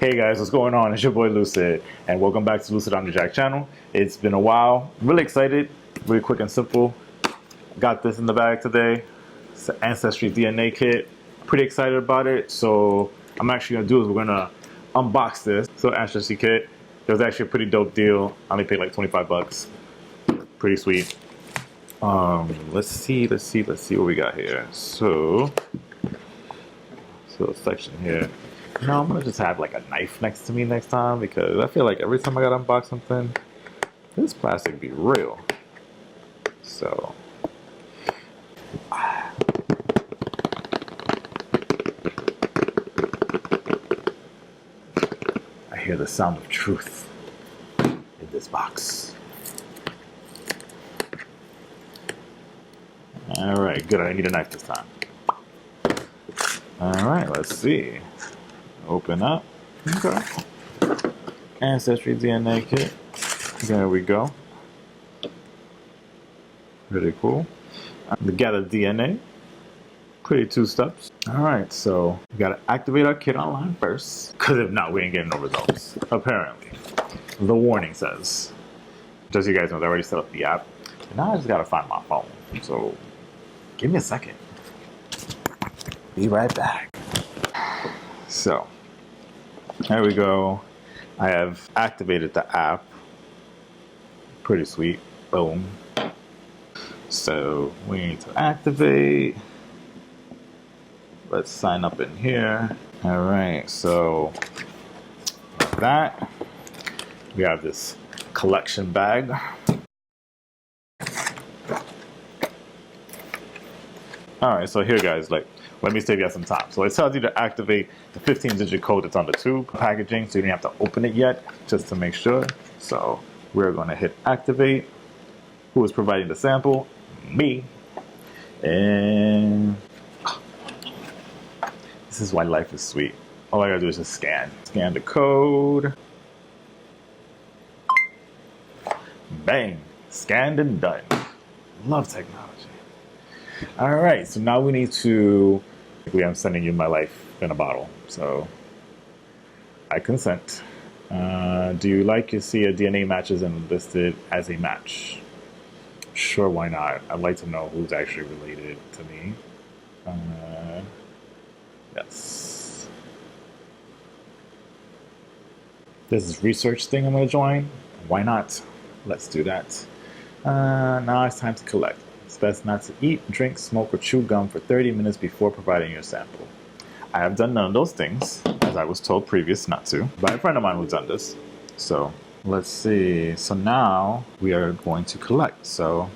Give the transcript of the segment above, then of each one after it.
Hey guys, what's going on? It's your boy Lucid, and welcome back to Lucid OmniJack channel. It's been a while. I'm really excited, really quick and simple. Got this in the bag today. It's an AncestryDNA kit. Pretty excited about it. So I'm actually gonna do is we're gonna unbox this. So Ancestry kit. It was actually a pretty dope deal. I only paid like 25 bucks. Pretty sweet. Let's see what we got here. So a section here. No, I'm gonna just have like a knife next to me next time because I feel like every time I gotta unbox something, this plastic be real. So I hear the sound of truth in this box. Alright, good. I need a knife this time. Alright, let's see. Open up. Okay. AncestryDNA kit. There we go. Pretty cool. The gather DNA. Pretty 2 steps. Alright, so we gotta activate our kit online first. Because if not, we ain't getting no results. Apparently. The warning says. Just so you guys know, I already set up the app. Now I just gotta find my phone. So give me a second. Be right back. So there we go. I have activated the app. Pretty sweet. Boom. So we need to activate. Let's sign up in here. All right. So like that, we have this collection bag. All right. So here, guys, like, let me save you some time. So it tells you to activate the 15-digit code that's on the tube packaging, so you don't have to open it yet, just to make sure. So we're going to hit activate. Who is providing the sample? Me. And this is why life is sweet. All I gotta do is just scan the code. Bang, scanned and done. Love technology. All right, so now we need to, I'm sending you my life in a bottle, so I consent. Do you like to see a DNA matches and listed as a match? Sure, why not? I'd like to know who's actually related to me. Yes. This is research thing I'm gonna join. Why not? Let's do that. Now it's time to collect. It's best not to eat, drink, smoke, or chew gum for 30 minutes before providing your sample. I have done none of those things, as I was told previous not to, by a friend of mine who's done this. So let's see. So now we are going to collect. So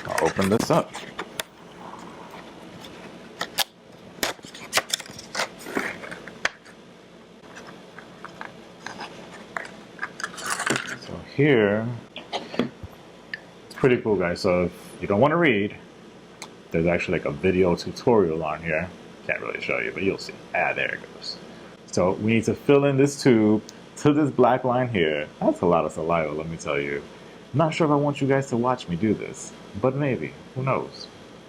I'll open this up. So here, pretty cool, guys. So if you don't want to read, there's actually like a video tutorial on here. Can't really show you, but you'll see. Ah, there it goes. So we need to fill in this tube to this black line here. That's a lot of saliva, let me tell you. I'm not sure if I want you guys to watch me do this, but maybe. Who knows?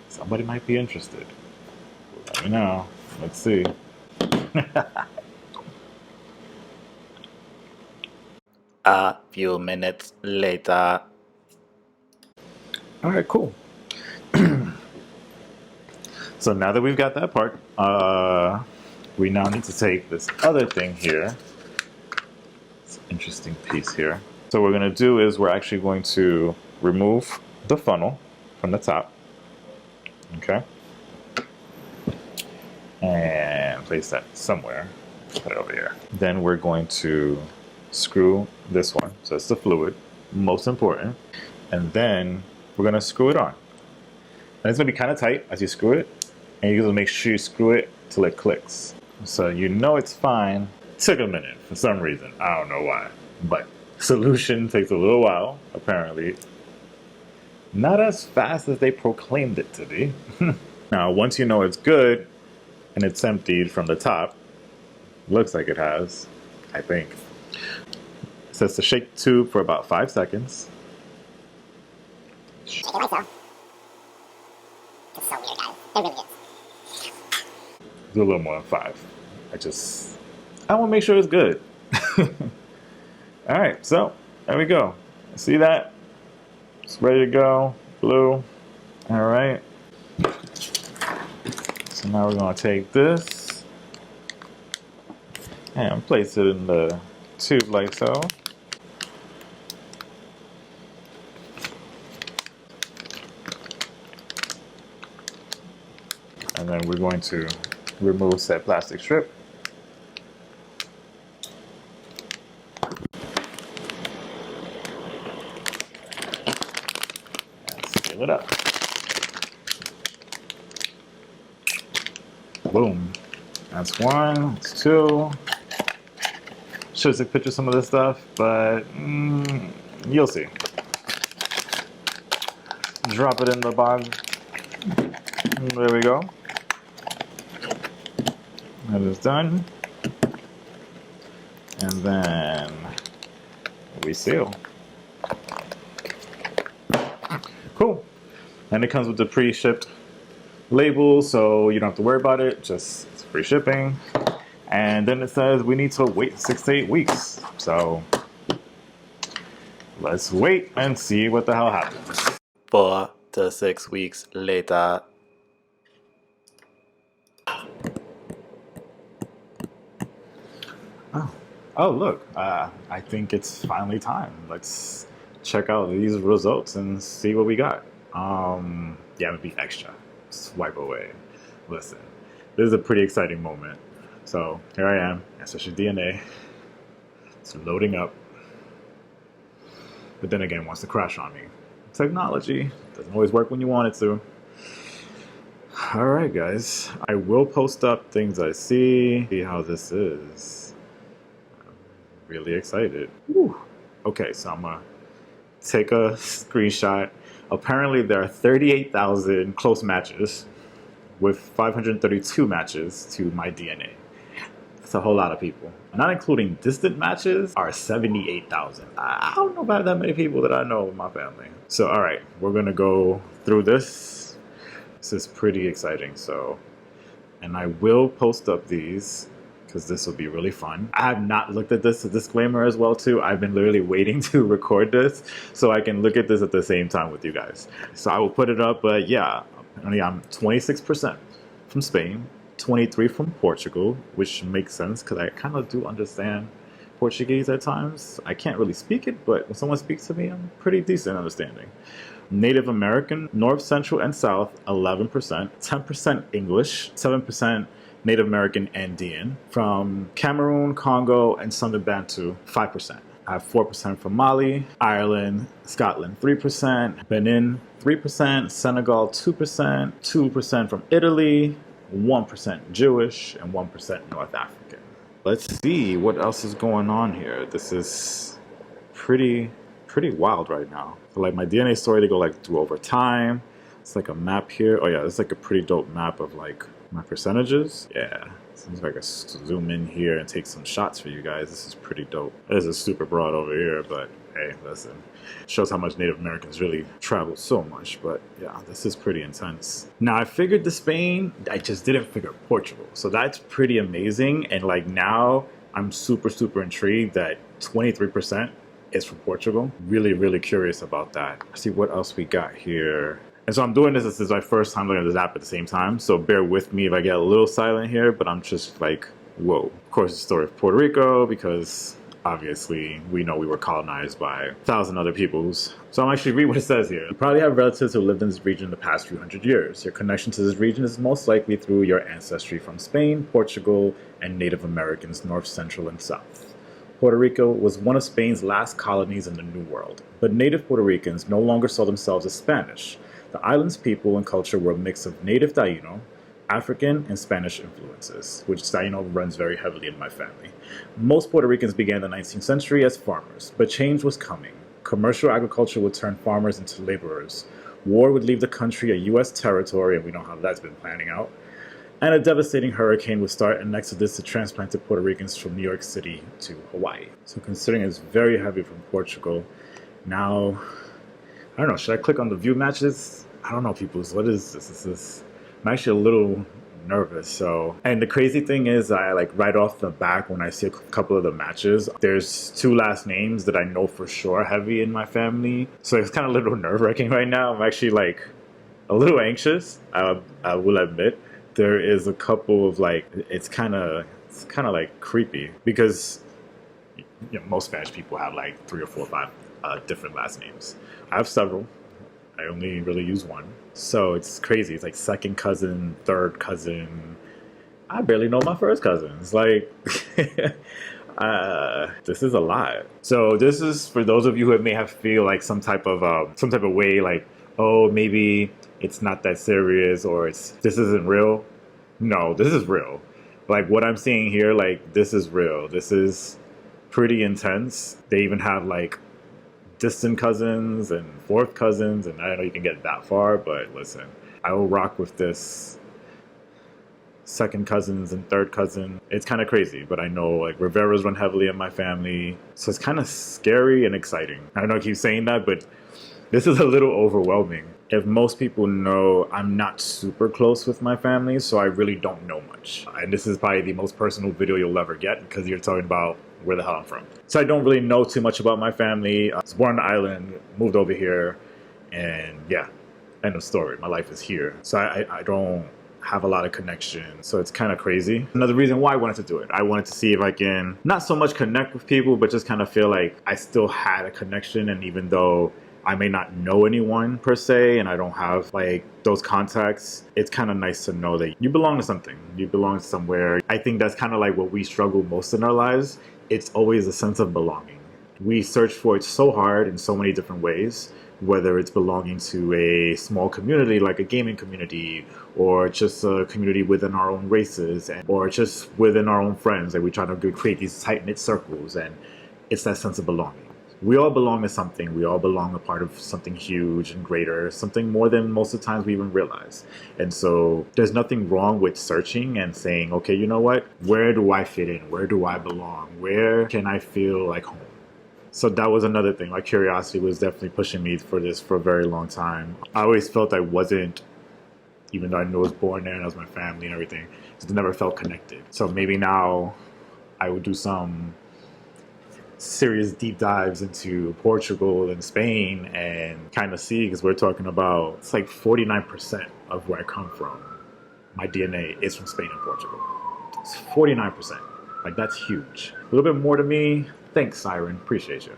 Somebody might be interested. Let me know. Let's see. A few minutes later. All right, cool. So now that we've got that part, we now need to take this other thing here. It's an interesting piece here. So what we're going to do is we're actually going to remove the funnel from the top. Okay. And place that somewhere. Put it over here. Then we're going to screw this one. So it's the fluid, most important. And then we're going to screw it on. And it's going to be kind of tight as you screw it. And you gotta make sure you screw it till it clicks. So you know it's fine. Took a minute for some reason. I don't know why. But solution takes a little while, apparently. Not as fast as they proclaimed it to be. Now, once you know it's good, and it's emptied from the top, looks like it has, I think. It says to shake the tube for about 5 seconds. Shake it like so. It's so weird, guys. It really is. do a little more than 5. I want to make sure it's good. All right, so there we go. See that? It's ready to go. Blue. All right. So now we're going to take this and place it in the tube like so. And then we're going to remove said plastic strip. And seal it up. Boom. That's 1, that's 2. Should take pictures of some of this stuff, but you'll see. Drop it in the bag. There we go. That is done. And then we seal. Cool. And it comes with the pre-shipped label, so you don't have to worry about it. Just it's free shipping. And then it says we need to wait 6 to 8 weeks. So let's wait and see what the hell happens. 4 to 6 weeks later. Oh, look, I think it's finally time. Let's check out these results and see what we got. Yeah, I'm gonna be extra. Swipe away. Listen, this is a pretty exciting moment. So here I am, AncestryDNA. It's loading up. But then again, it wants to crash on me. Technology doesn't always work when you want it to. All right, guys. I will post up things I see how this is. Really excited. Whew. Okay, so I'm gonna take a screenshot. Apparently there are 38,000 close matches with 532 matches to my DNA. That's a whole lot of people. Not including distant matches are 78,000. I don't know about that many people that I know in my family. So all right, we're gonna go through this. This is pretty exciting. So, and I will post up these because this will be really fun. I have not looked at this, a disclaimer as well too. I've been literally waiting to record this so I can look at this at the same time with you guys. So I will put it up, but yeah, I'm 26% from Spain, 23 from Portugal, which makes sense because I kind of do understand Portuguese at times. I can't really speak it, but when someone speaks to me, I'm pretty decent understanding. Native American, North, Central, and South, 11%, 10% English, 7% Native American Andean. From Cameroon, Congo, and Southern Bantu, 5%. I have 4% from Mali, Ireland, Scotland, 3%, Benin, 3%, Senegal, 2%, 2% from Italy, 1% Jewish, and 1% North African. Let's see what else is going on here. This is pretty wild right now. So like my DNA story, they go like through over time. It's like a map here. Oh yeah, it's like a pretty dope map of like my percentages. Yeah, seems like I zoom in here and take some shots for you guys. This is pretty dope. This is super broad over here, but hey, listen, shows how much Native Americans really travel so much. But yeah, this is pretty intense. Now I figured the Spain, I just didn't figure Portugal. So that's pretty amazing. And like now I'm super intrigued that 23% is from Portugal. Really curious about that. Let's see what else we got here. And so I'm doing this is my first time looking at this app at the same time. So bear with me if I get a little silent here, but I'm just like, whoa. Of course, the story of Puerto Rico, because obviously we know we were colonized by 1,000 other peoples. So I'm actually reading what it says here. You probably have relatives who lived in this region in the past few hundred years. Your connection to this region is most likely through your ancestry from Spain, Portugal, and Native Americans, North, Central, and South. Puerto Rico was one of Spain's last colonies in the New World, but native Puerto Ricans no longer saw themselves as Spanish. The island's people and culture were a mix of native Taino, African, and Spanish influences, which Taino runs very heavily in my family. Most Puerto Ricans began the 19th century as farmers, but change was coming. Commercial agriculture would turn farmers into laborers. War would leave the country a U.S. territory, and we know how that's been planning out. And a devastating hurricane would start an exodus to transplanted Puerto Ricans from New York City to Hawaii. So considering it's very heavy from Portugal, now, I don't know, should I click on the view matches? I don't know, peoples, what is this? I'm actually a little nervous. So, and the crazy thing is, I like right off the back when I see a couple of the matches, there's two last names that I know for sure are heavy in my family. So it's kind of a little nerve-wracking right now. I'm actually like a little anxious. I will admit. There is a couple of like it's kind of like creepy because most Spanish people have like 3 or 4 or 5 different last names. I have several. I only really use one. So it's crazy. It's like second cousin, third cousin. I barely know my first cousins. Like, this is a lot. So this is for those of you who may have feel like some type of way, like, oh, maybe it's not that serious, or this isn't real. No, this is real. Like what I'm seeing here, like this is real. This is pretty intense. They even have like distant cousins and fourth cousins, and I don't know you can get that far, but listen, I will rock with this second cousins and third cousin. It's kind of crazy, but I know like Rivera's run heavily in my family, so it's kind of scary and exciting. I know I keep saying that, but this is a little overwhelming. If most people know, I'm not super close with my family, so I really don't know much. And this is probably the most personal video you'll ever get because you're talking about where the hell I'm from. So I don't really know too much about my family. I was born on the island, moved over here, and yeah, end of story. My life is here. So I don't have a lot of connection. So it's kind of crazy. Another reason why I wanted to do it. I wanted to see if I can not so much connect with people, but just kind of feel like I still had a connection. And even though I may not know anyone per se, and I don't have like those contacts, it's kind of nice to know that you belong to something. You belong somewhere. I think that's kind of like what we struggle most in our lives. It's always a sense of belonging. We search for it so hard in so many different ways, whether it's belonging to a small community like a gaming community, or just a community within our own races, or just within our own friends. Like we try to create these tight-knit circles, and it's that sense of belonging. We all belong to something. We all belong a part of something huge and greater, something more than most of the times we even realize. And so there's nothing wrong with searching and saying, okay, you know what? Where do I fit in? Where do I belong? Where can I feel like home? So that was another thing. My curiosity was definitely pushing me for this for a very long time. I always felt I wasn't, even though I knew I was born there and that was my family and everything, just never felt connected. So maybe now I would do some serious deep dives into Portugal and Spain and kind of see, because we're talking about, it's like 49% of where I come from. My DNA is from Spain and Portugal. It's 49%. Like, that's huge. A little bit more to me. Thanks, Siren. Appreciate you.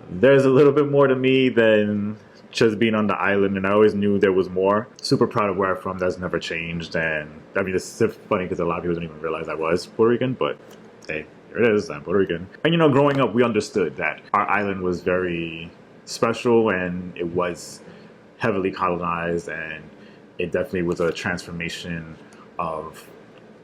There's a little bit more to me than just being on the island, and I always knew there was more. Super proud of where I'm from. That's never changed. And I mean, it's funny because a lot of people don't even realize I was Puerto Rican, but hey, here it is. I'm Puerto Rican. And you know, growing up, we understood that our island was very special, and it was heavily colonized, and it definitely was a transformation of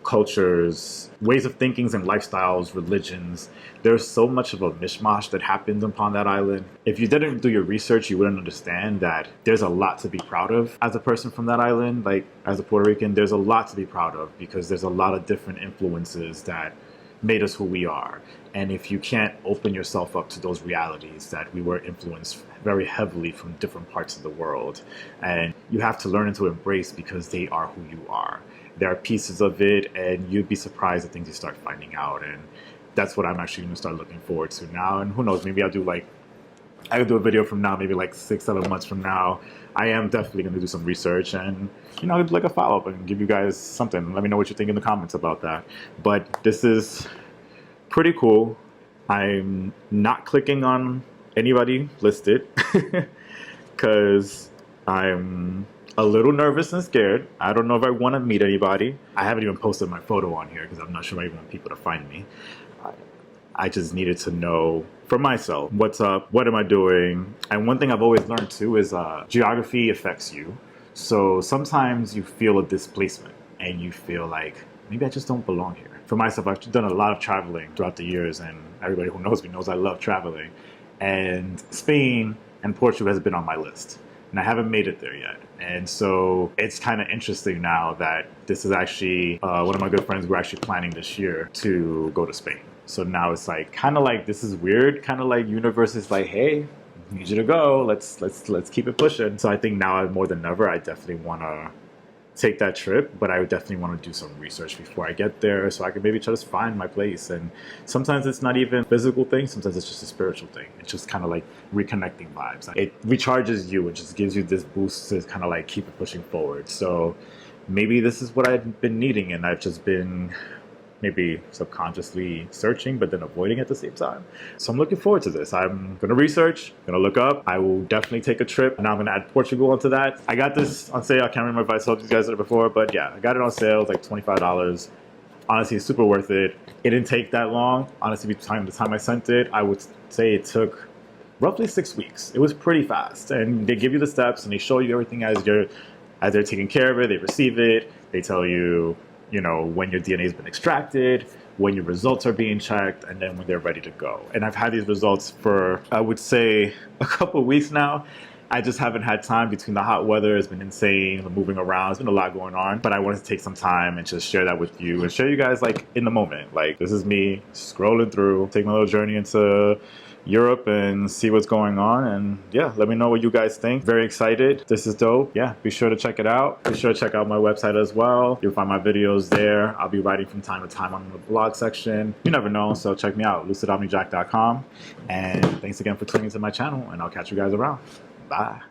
cultures, ways of thinkings and lifestyles, religions. There's so much of a mishmash that happened upon that island. If you didn't do your research, you wouldn't understand that there's a lot to be proud of as a person from that island. Like, as a Puerto Rican, there's a lot to be proud of because there's a lot of different influences that made us who we are. And if you can't open yourself up to those realities, that we were influenced very heavily from different parts of the world, and you have to learn and to embrace because they are who you are. There are pieces of it, and you'd be surprised at things you start finding out. And that's what I'm actually going to start looking forward to now. And who knows, maybe I could do a video from now, maybe like 6-7 months from now. I am definitely going to do some research and, you know, like a follow-up and give you guys something. Let me know what you think in the comments about that. But this is pretty cool. I'm not clicking on anybody listed because I'm a little nervous and scared. I don't know if I want to meet anybody. I haven't even posted my photo on here because I'm not sure I even want people to find me. I just needed to know for myself, what's up, what am I doing? And one thing I've always learned too is geography affects you. So sometimes you feel a displacement and you feel like, maybe I just don't belong here. For myself, I've done a lot of traveling throughout the years, and everybody who knows me knows I love traveling. And Spain and Portugal has been on my list, and I haven't made it there yet. And so it's kind of interesting now that this is actually one of my good friends, we're actually planning this year to go to Spain. So now it's like kind of like, this is weird, kind of like universe is like, hey, I need you to go. Let's keep it pushing. So I think now more than ever, I definitely want to take that trip, but I would definitely want to do some research before I get there so I can maybe try to find my place. And sometimes it's not even a physical thing, sometimes it's just a spiritual thing. It's just kind of like reconnecting vibes. It recharges you, it just gives you this boost to kind of like keep it pushing forward. So maybe this is what I've been needing, and I've just been maybe subconsciously searching but then avoiding at the same time. So I'm looking forward to this. I'm gonna research, gonna look up. I will definitely take a trip. Now I'm gonna add Portugal onto that. I got this on sale. I can't remember if I told you guys it before, but yeah, I got it on sale. It's like $25. Honestly, it's super worth it. It didn't take that long. Honestly, between the time I sent it, I would say it took roughly 6 weeks. It was pretty fast, and they give you the steps and they show you everything as they're taking care of it. They receive it. They tell you, you know, when your DNA has been extracted, when your results are being checked, and then when they're ready to go. And I've had these results for, I would say, a couple of weeks now. I just haven't had time between the hot weather. It's been insane, moving around. There's been a lot going on, but I wanted to take some time and just share that with you and show you guys like in the moment. Like, this is me scrolling through, take my little journey into Europe and see what's going on. And yeah, let me know what you guys think. Very excited. This is dope. Yeah, be sure to check it out. Be sure to check out my website as well. You'll find my videos there. I'll be writing from time to time on the blog section. You never know, so check me out, lucidomnijack.com. And thanks again for tuning into my channel, and I'll catch you guys around. Bye.